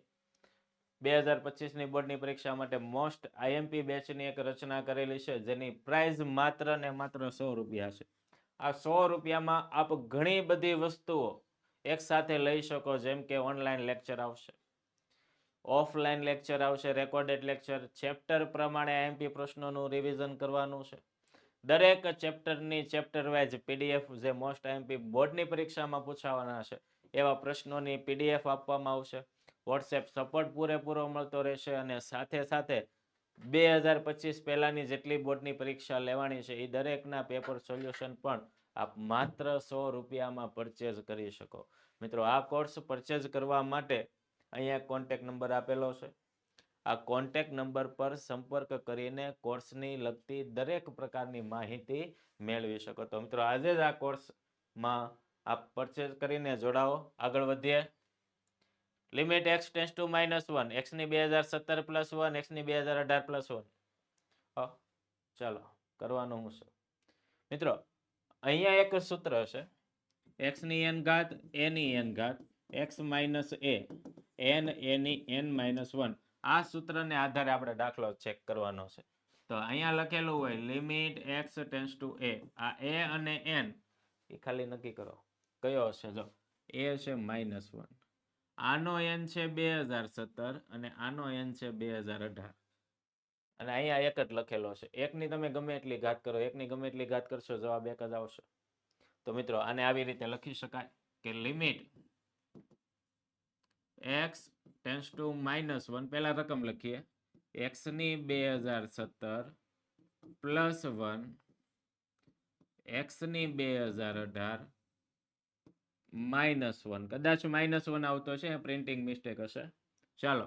S1: 2025 ની બોર્ડની પરીક્ષા માટે મોસ્ટ આઈએમપી બેચની એક રચના કરેલી છે, જેની પ્રાઇઝ માત્ર ને માત્ર 100 રૂપિયા છે. આ 100 રૂપિયામાં આપ ઘણી બધી વસ્તુઓ એક સાથે લઈ શકો, જેમ કે ઓનલાઈન લેક્ચર આવશે, ઓફલાઈન લેક્ચર આવશે, રેકોર્ડેડ લેક્ચર, ચેપ્ટર પ્રમાણે આઈએમપી પ્રશ્નોનું રિવિઝન કરવાનું છે. દરેક ચેપ્ટરની ચેપ્ટર વાઇઝ પીડીએફ, જે મોસ્ટ આઈએમપી બોર્ડની પરીક્ષામાં પૂછાવાના છે એવા પ્રશ્નોની પીડીએફ આપવામાં આવશે. વોટ્સએપ સપોર્ટ પૂરેપૂરો મળતો રહેશે. અને સાથે સાથે 2025 પહેલાની જેટલી બોર્ડની પરીક્ષા લેવાની છે એ દરેકના પેપર સોલ્યુશન પણ આપ માત્ર 100 રૂપિયામાં પરચેઝ કરી શકો. મિત્રો આ કોર્સ પરચેઝ કરવા માટે અહીંયા કોન્ટેક્ટ નંબર આપેલો છે. આ કોન્ટેક્ટ નંબર પર સંપર્ક કરીને કોર્સની લગતી દરેક પ્રકારની માહિતી મેળવી શકો. તો મિત્રો આજે જ આ કોર્સમાં આપ પરચેઝ કરીને જોડાઓ. આગળ વધીએ. Limit x tense two -1, x ની 2017 પ્લસ 1, x ની 2018 પ્લસ 1. ચાલો કરવાનું હું છે મિત્રો, અહીંયા એક સૂત્ર છે, x ની n ઘાત a ની n ઘાત x minus a n a ની n માઇનસ 1. આ સૂત્રને આધારે આપણે દાખલો ચેક કરવાનો છે. તો અહીંયા લખેલું હોય limit x tense two a. આ a અને n એ ખાલી નક્કી કરો કયો હશે. જો a છે -1, આનો n છે 2017 અને આનો n છે 2018. અને અહીંયા એક જ લખેલો છે. એકની તમે ગમે એટલી ઘાત કરો, એકની ગમે એટલી ઘાત કરશો જવાબ એક જ આવશે. તો મિત્રો આને આવી રીતે લખી શકાય કે લિમિટ x ટેન્સ ટુ -1, પહેલા રકમ લખીએ, x ની 2017 પ્લસ 1 x ની 2018 -1. કદાચ -1 આવતો છે, પ્રિન્ટિંગ મિસ્ટેક હશે. ચાલો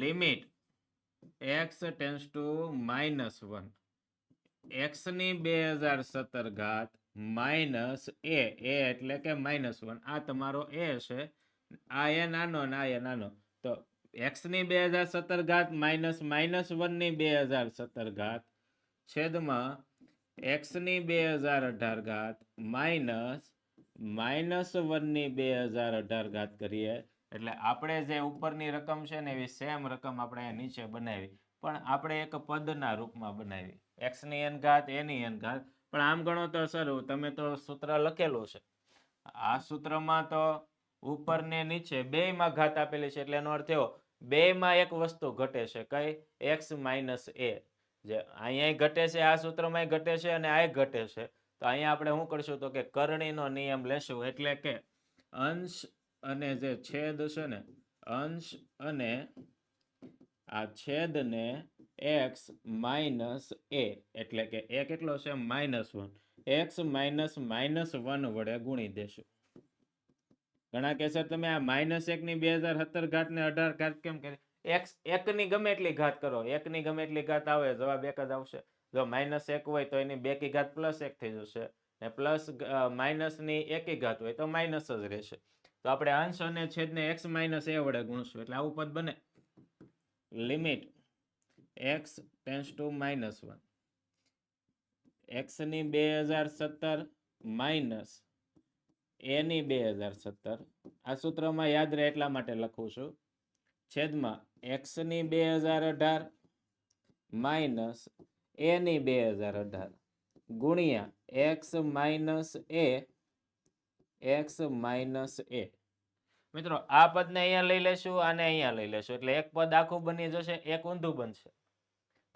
S1: limit x tense two -1 x ની 2017 ઘાત માઇનસ a એટલે કે -1. આ તમારો a છે, આ એ નાનો ને આ એ નાનો. તો x ની 2017 ઘાત માઇનસ -1 ની 2017 ઘાત છેદમાં x ની 2018 ઘાત માઇનસ -1 ની 2018 ઘાત કરીએ એટલે આપણે જે ઉપરની રકમ છે ને એવી સેમ રકમ આપણે નીચે બનાવી, પણ આપણે એક પદના રૂપમાં બનાવી, x ની n ઘાત a ની n ઘાત. પણ આમ ગણો તો સર તમે તો સૂત્ર લખેલું છે, આ સૂત્રમાં તો ઉપર ને નીચે બેયમાં ઘાત આપેલી છે, એટલે એનો અર્થ એવો બેયમાં એક વસ્તુ ઘટે છે. કઈ? x minus a. જે અહીંયા ઘટે છે, આ સૂત્રમાં ઘટે છે અને આ ઘટે છે. તો અહીંયા આપણે શું કરશું તો કે કરણીનો નિયમ લેશું, એટલે કે અંશ અને જે છેદ છે ને, અંશ અને આ છેદને x માઇનસ a એટલે કે a કેટલો છે -1 x માઇનસ -1 વડે ગુણી દેશું. ઘણા કહેશે તમે આ -1 ની 2017 ઘાત ને 18 ઘાત કેમ કરી? x 1 ની ગમે એટલી ઘાત કરો, 1 ની ગમે એટલી ઘાત આવે જવાબ એક જ આવશે. જો -1 હોય તો એની 2 કી ઘાત +1 થઈ જશે ને પ્લસ માઇનસ ની 1 કી ઘાત હોય તો માઇનસ જ રહેશે. તો આપણે અંશ અને છેદને x માઇનસ a વડે ગુણશું એટલે આવું પદ બને. Limit x tends to -1 x ની 2017 માઇનસ a ની 2017 આ સૂત્રમાં યાદ રહે એટલા માટે લખું છું છેદમાં x ની 2018 માઇનસ a ની 2018 ગુણ્યા x માઇનસ a. મિત્રો આ પદને અહીંયા લઈ લેશું આને અહીંયા લઈ લેશું એટલે એક પદ આખું બની જશે, એક ઊંધું બનશે.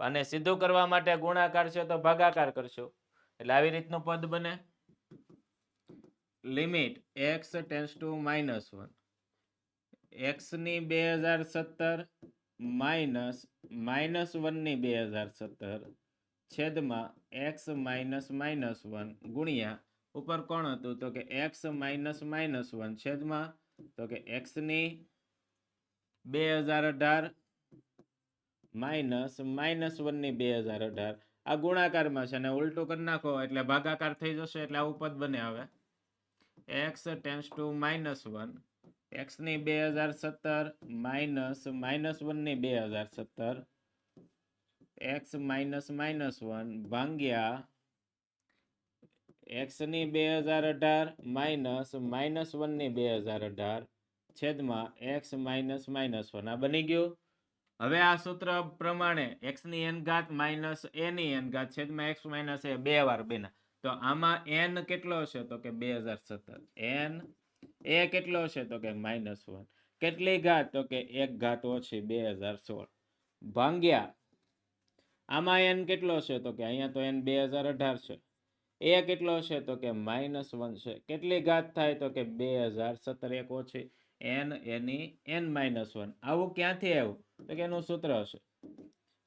S1: અને સીધું કરવા માટે ગુણાકાર છે તો ભાગાકાર કરશું એટલે આવી રીતનું પદ બને. Limit x tends to -1 x ની 2017 માઇનસ -1 ની 2017 છેદમાં x માઇનસ -1 ગુણ્યા ઉપર કોણ હતું તો કે x માઇનસ -1 છેદમાં તો કે x ની 2018 માઇનસ -1 ની 2018 આ ગુણાકારમાં છે અને ઉલટું કરી નાખો એટલે ભાગાકાર થઈ જશે એટલે આવું પદ બને. આવે x ટેન્ડ્સ ટુ -1 x ની 2017 માઇનસ -1 ની 2017 x માઇનસ -1 ભાગ્યા x ની 2018 માઇનસ -1 ની 2018 છેદમાં x માઇનસ -1 આ બની ગયું. હવે આ સૂત્ર પ્રમાણે x ની n ઘાત માઇનસ a ની n ઘાત છેદમાં x માઇનસ a 2 વાર બન્યા તો આમાં n કેટલો છે તો કે 2017 n a કેટલો છે તો કે -1 કેટલી ઘાત તો કે 1 ઘાત ઓછી 2016 ભાગ્યા આમાં n કેટલો છે તો કે અહીંયા તો n 2018 છે a કેટલો છે તો કે -1 છે કેટલી ઘાત થાય તો કે 2017 એક ઓછી n એની n -1 આવું ક્યાંથી આવ્યું તો કે એનું સૂત્ર હશે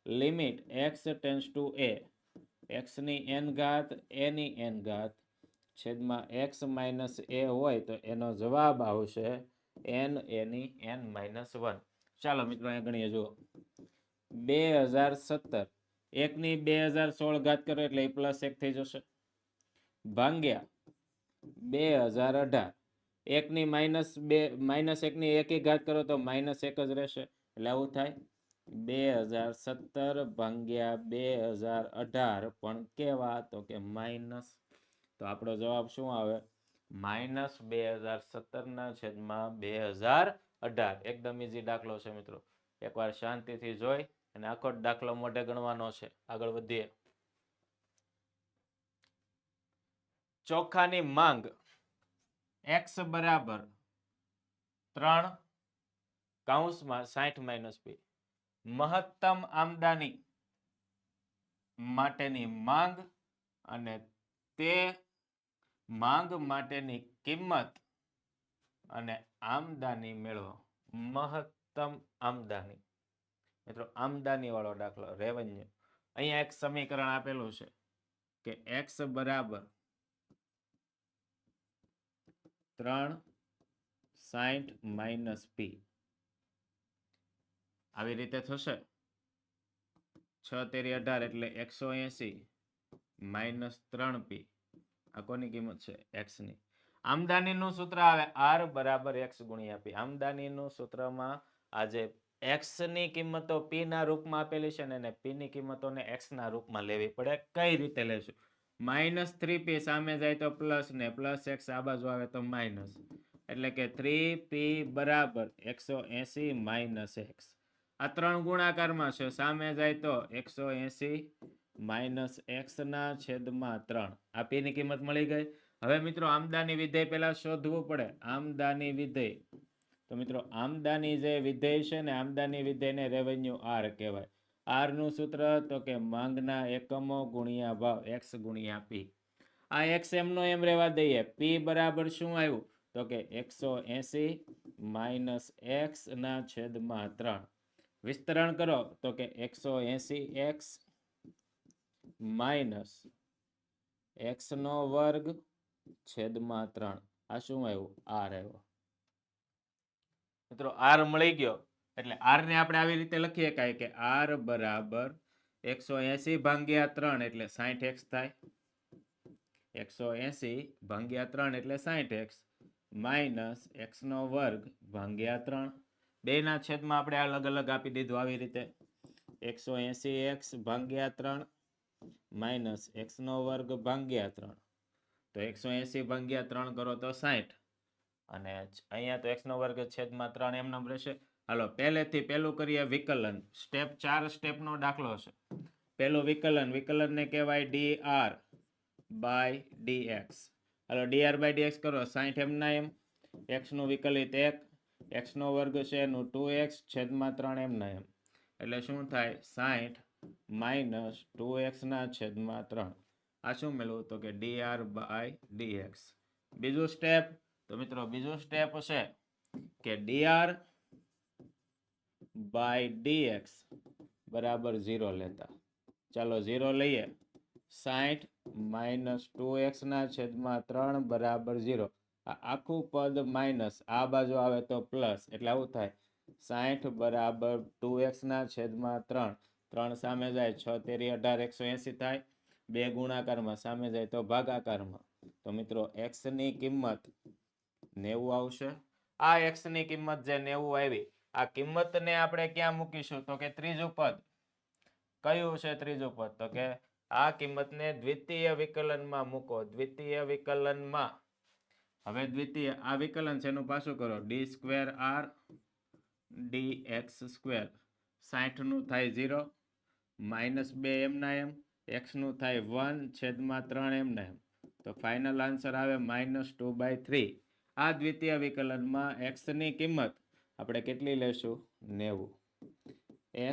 S1: limit x tends to a x ની n ઘાત a ની n ઘાત છેદમાં x માઇનસ a હોય તો એનો જવાબ આવશે n એની n -1. ચાલો મિત્રો અહીંયા ગણીએ જુઓ 2017 1 ની 2016 ઘાત કરો એટલે +1 થઈ જશે ભાગ્યા 2018 1 ની -1 ની 1 ઘાત કરો તો -1 જ રહેશે એટલે આવું થાય 2017 ભાગ્યા 2018 પણ કેવા તો કે માઇનસ. તો આપણો જવાબ શું આવે -2017 ના છેદમાં 2018. એકદમ ઈઝી દાખલો છે મિત્રો, એકવાર શાંતિથી જોઈ અને આખો દાખલો મોઢે ગણવાનો છે. આગળ વધીએ. ચોખાની માંગ x બરાબર 3 કૌંસમાં 60 - p મહત્તમ આમદની માટેની માંગ અને તે માંગ માટેની કિંમત અને આમદની મેળવો. મહત્તમ આમદની મિત્રો આમદની વાળો દાખલો રેવન્યુ. અહીંયા એક સમીકરણ આપેલું છે કે x બરાબર 3 60 - p આવી રીતે થશે 6 તેરી 18 એટલે 180 - 3p આ કોની કિંમત છે x ની. આમદનીનું સૂત્ર આવે r બરાબર x ગુણ્યા p. આમદનીનું સૂત્રમાં આજે x ની કિંમતો p ના રૂપમાં આપેલી છે ને એને p ની કિંમતોને x ના રૂપમાં લેવી પડે. કઈ રીતે લેશું? -3p સામે જાય તો પ્લસ ને પ્લસ x આ બાજુ આવે તો માઇનસ એટલે કે 3p બરાબર 180 - x. આ 3 ગુણાકારમાં છે સામે જાય તો 180 - x ના છેદમાં 3 આ p ની કિંમત મળી ગઈ. હવે મિત્રો આમદની વિધેય પહેલા શોધવું પડે. આમદની વિધેય તો મિત્રો આમદની જે વિધેય છે ને આમદની વિધેયને રેવન્યુ r કહેવાય. r નું સૂત્ર તો કે માંગના એકમો ગુણ્યા ભાવ x ગુણ્યા p. આ x એમનો એમ રહેવા દઈએ. p બરાબર શું આવ્યું તો કે 180 - x ના છેદમાં 3 વિસ્તરણ કરો તો કે 180x માઇનસ x નો વર્ગ છેદમાં 3. આ શું આવ્યું? r આવ્યો. મિત્રો r મળી ગયો એટલે r ને આપણે આવી રીતે લખી શકાય કે r બરાબર 180 ભાગ્યા 3 એટલે 60x થાય. 180 ભાગ્યા 3 એટલે 60x માઇનસ x નો વર્ગ ભાગ્યા 3. બેના છેદમાં આપણે અલગ અલગ આપી દીધું આવી રીતે 180x ભાગ્યા 3 માઇનસ x નો વર્ગ ભાગ્યા 3. તો 180 ભાગ્યા 3 કરો તો 60 અને અહીંયા તો x નો વર્ગ છેદમાં 3 એમ નામ રહેશે. હાલો પહેલેથી પહેલું કરીએ વિકલન. સ્ટેપ 4 સ્ટેપનો દાખલો છે. પહેલું વિકલનને કહેવાય dr બાય dx. હાલો dr બાય dx કરો 60 એમના એમ. x નું વિકલિત 1, x નો વર્ગ છે એનું 2x છેદમાં 3 એમના એમ. એટલે શું થાય? 60 માઇનસ 2x ના છેદમાં 3. આ શું મેળવું? તો કે dr બાય dx. બીજું સ્ટેપ તો મિત્રો બીજું સ્ટેપ છે કે dr બાય dx બરાબર 0 લેતા. ચાલો 0 લઈએ. 60 માઇનસ 2x ના છેદમાં 3 બરાબર 0. આ આખું પદ માઇનસ, આ બાજુ આવે તો પ્લસ, એટલે આવું થાય 60 બરાબર 2x ના છેદમાં 3. 3 સામે જાય 6 તેરી 18 180 થાય. 2 ગુણાકારમાં સામે જાય તો ભાગાકારમાં. તો મિત્રો x ની કિંમત 90 આવશે. આ x ની કિંમત જે 90 આવી, આ કિંમતને આપણે ક્યાં મૂકીશું? તો કે ત્રીજું પદ. કયું છે ત્રીજું પદ? તો કે આ કિંમતને દ્વિતીય વિકલનમાં મૂકો. દ્વિતીય વિકલનમાં હવે દ્વિતીય આ વિકલન છે એનું પાછું કરો. d2r dx². 60 નું થાય 0 માઇનસ 2 એમના એમ. x નું થાય 1 છેદમાં 3 એમના એમ. તો ફાઇનલ આન્સર આવે -2/3. આ દ્વિતીય વિકલનમાં x ની કિંમત આપણે કેટલી લેશું? 90.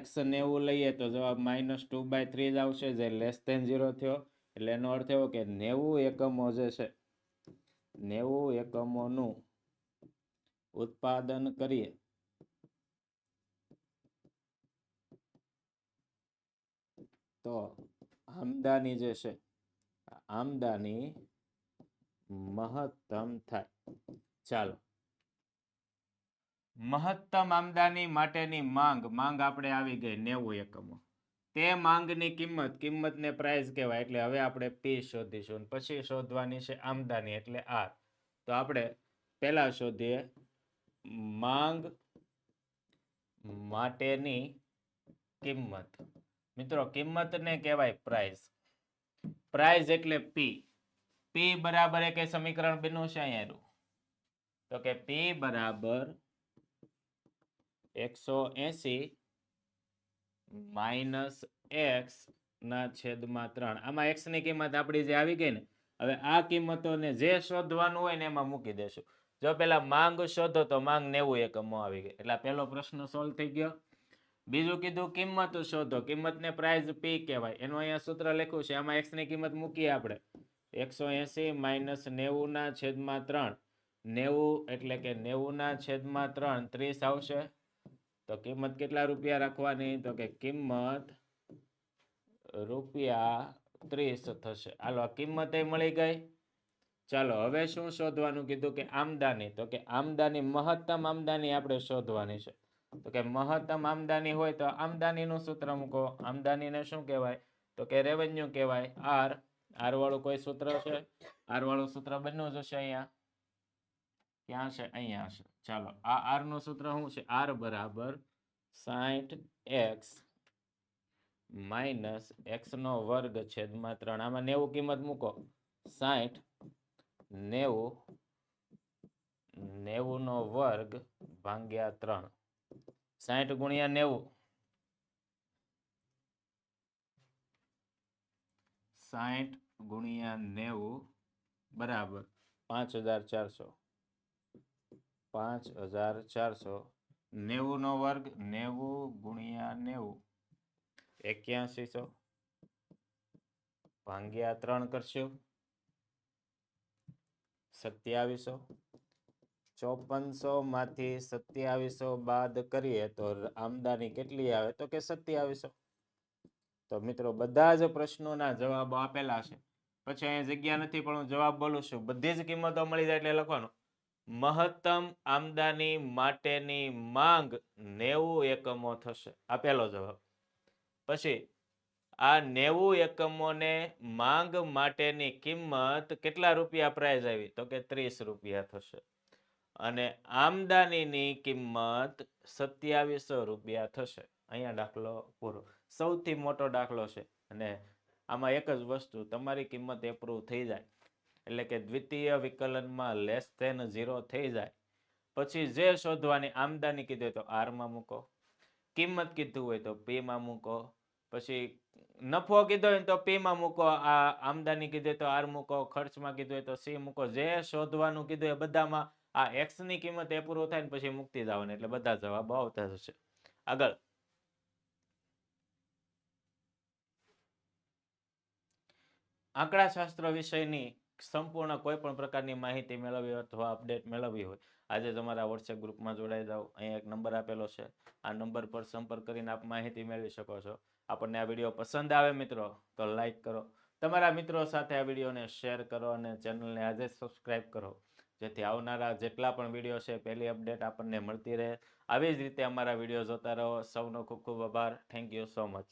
S1: x 90 લઈએ તો જવાબ -2/3 જ આવશે, જે લેસ ધેન 0 થયો. એટલે એનો અર્થ એવો કે 90 એકમો જે છે 90 એકમોનું ઉત્પાદન કરીએ તો આમદાની જે છે આમદાની મહત્તમ થાય. ચાલો મહત્તમ આમદાની માટેની માંગ આપણે આવી ગઈ 90 એકમો. તે માંગની કિંમતને પ્રાઇસ કહેવાય. એટલે હવે આપણે P શોધીશું. પછી શોધવાની છે આમદાની એટલે R. તો આપણે પહેલા શોધીએ માંગ માટેની કિંમત. મિત્રો કિંમતને કહેવાય પ્રાઇસ. પ્રાઇસ એટલે P. P બરાબર એક સમીકરણ બન્યું છે અહીંયા. તો કે P બરાબર 180 માઇનસ x ના છેદમાં 3. આમાં x ની કિંમત આપણી જે આવી ગઈ ને, હવે આ કિંમતોને જે શોધવાનું હોય ને એમાં મૂકી દેશું. જો પેલા માંગ શોધો તો માંગ 90 એકમો આવી ગઈ. એટલે પહેલો પ્રશ્ન સોલ્વ થઈ ગયો. બીજું કીધું કિંમત શોધો. કિંમતને પ્રાઇસ P કહેવાય. એનું અહીંયા સૂત્ર લખ્યું છે. આમાં x ની કિંમત મૂકીએ આપણે. 180 માઇનસ 90 ના છેદમાં 3. 90 એટલે કે 90 ના છેદમાં 3 30 આવશે. તો કિંમત કેટલા રૂપિયા રાખવાની? તો કે કિંમત ₹30 થશે. હાલો આ કિંમત એ મળી ગઈ. ચાલો હવે શું શોધવાનું કીધું? કે આમદાની. તો કે આમદાની મહત્તમ આમદાની આપણે શોધવાની છે. તો કે મહત્તમ આમદાની હોય તો આમદાનીનું સૂત્ર મૂકો. આમદાનીને શું કહેવાય? તો કે રેવન્યુ કહેવાય. R વાળું કોઈ સૂત્ર છે? R વાળું સૂત્ર બન્યું જ હશે અહીંયા. ક્યાં છે? અહીંયા છે. ચાલો આ R નું સૂત્ર શું છે? R બરાબર 60x માઇનસ x નો વર્ગ છેદમાં 3. આમાં 90 કિંમત મૂકો. 60 90 નો વર્ગ ભાગ્યા 3. 60 ગુણ્યા 90. 60 ગુણ્યા 90 બરાબર 5400. 5400. 90 નો વર્ગ 90 ગુણ્યા 90 8100 ભાગ્યા 3 કરશું 2700. 5400 માંથી 2700 બાદ કરીએ તો આમદની કેટલી આવે તો કે 2700. તો મિત્રો બધા જ પ્રશ્નોના જવાબો આપેલા છે. પછી અહીંયા જગ્યા નથી પણ હું જવાબ બોલું છું. બધી જ કિંમતો મળી જાય એટલે લખવાનું મહત્તમ આમદની માટેની માંગ 90 એકમો થશે. આપેલો જવાબ. પછી આ 90 એકમોને માંગ માટેની કિંમત કેટલા રૂપિયા પ્રાઇસ આવી તો કે 30 રૂપિયા થશે. અને આમદનીની કિંમત 2700 રૂપિયા થશે. અહીંયા દાખલો પૂરો. સૌથી મોટો દાખલો છે અને આમાં એક જ વસ્તુ, તમારી કિંમત એપ્રુવ થઈ જાય એટલે કે દ્વિતીય વિકલનમાં લેસ ધેન 0 થઈ જાય પછી જે શોધવાની આમદની કીધી હોય તો આર માં મૂકો, કિંમત કીધું હોય તો પી માં મૂકો, પછી નફો કીધો હોય તો પી માં મૂકો, આ આમદની કીધી તો આર મૂકો, ખર્ચમાં કીધું હોય તો સી મૂકો. જે શોધવાનું કીધું એ બધામાં આ એક્સ ની કિંમત એ પૂરો થાય ને પછી મૂકતી જવાની એટલે બધા જવાબો આવતા જશે. આગળ આંકડાશાસ્ત્ર વિષયની સંપૂર્ણ કોઈ પણ પ્રકારની માહિતી મેળવવી હોય અથવા અપડેટ મેળવવી હોય આજે તમારા વોટ્સએપ ગ્રુપમાં જોડાઈ જાઓ. અહીંયા એક નંબર આપેલો છે. આ નંબર પર સંપર્ક કરીને આપ માહિતી મેળવી શકો છો. આપણને આ વિડીયો પસંદ આવે મિત્રો તો લાઈક કરો, તમારા મિત્રો સાથે આ વિડીયોને શેર કરો અને ચેનલને આજે સબસ્ક્રાઈબ કરો જેથી આવનારા જેટલા પણ વિડીયો છે પહેલી અપડેટ આપણને મળતી રહે. આવી જ રીતે અમારા વિડીયો જોતા રહો. સૌનો ખૂબ ખૂબ આભાર. Thank you so much.